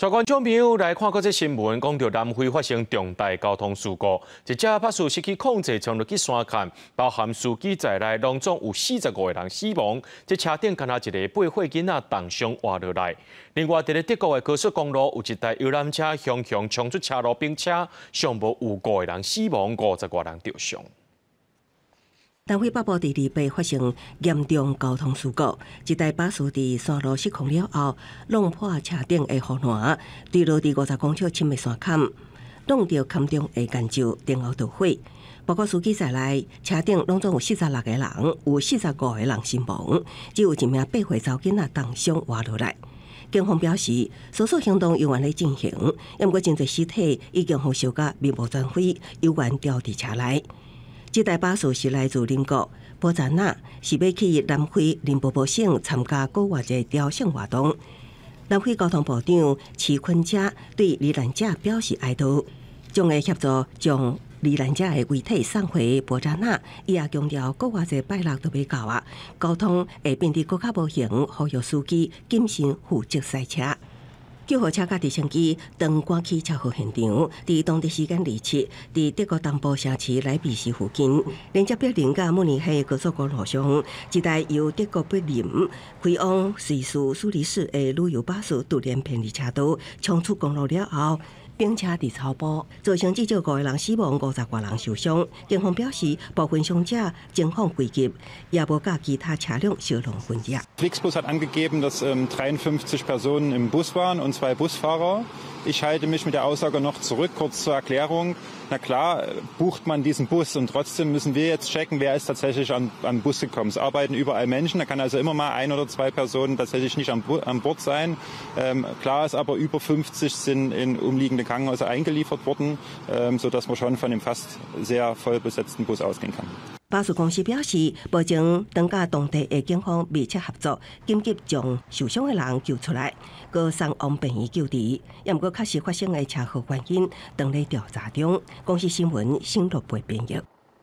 全观众朋友来看过这新闻，讲到南非发生重大交通事故，一架巴士失去控制冲入去山坎，包含司机在内，拢总有45个人死亡。这车顶敢若一个8岁囡仔重伤滑落来。另外，伫咧德国的高速公路，有一台游览车向冲出车路，并且上无有5个人死亡，50多人受伤。 南非北部第2八发生严重交通事故，一台巴士伫山路失控了后，弄破车顶的护栏，坠落伫50公尺深的山坎，弄到坎中的岩石，然后着火。包括司机在内，车顶拢总有46个人，有45个人死亡，只有一名8岁查囡仔重伤滑落来。警方表示，搜索行动仍然在进行，不过真侪尸体已经互烧甲面目全非，有缘掉伫车内。 这台巴士是来自邻国波扎那，是要去南非林波波省参加国外的雕像活动。南非交通部长齐坤加对罹难者表示哀悼，将会协助将罹难者的遗体送回波扎那。伊也强调，国外的拜六都要到啊，交通会变得更加无形，呼吁司机谨慎负责赛车。 救护车甲直升机当赶去车祸现场，伫当地时间27，伫德国东部城市莱比锡附近，连接柏林甲慕尼黑高速公路上，一台由德国柏林开往瑞士苏黎世的旅游巴士突然偏离车道，冲出公路了后，并且伫超坡，造成至少5个人死亡，50多人受伤。警方表示，部分伤者情况危急，也无甲其他车辆相同分野。 Flixbus hat angegeben, dass 53 Personen im Bus waren und 2 Busfahrer. Ich halte mich mit der Aussage noch zurück. Kurz zur Erklärung. Na klar, bucht man diesen Bus und trotzdem müssen wir jetzt checken, wer ist tatsächlich an Bus gekommen. Es arbeiten überall Menschen, da kann also immer mal 1 oder 2 Personen tatsächlich nicht an Bord sein. Klar ist aber, über 50 sind in umliegende Krankenhäuser eingeliefert worden, sodass man schon von dem fast sehr voll besetzten Bus ausgehen kann. 巴士公司表示，目前当甲当地的警方密切合作，紧急将受伤的人救出来，搁送往病院救治。也毋过，确实发生的车祸原因，当咧调查中。公司新闻新乐培编译。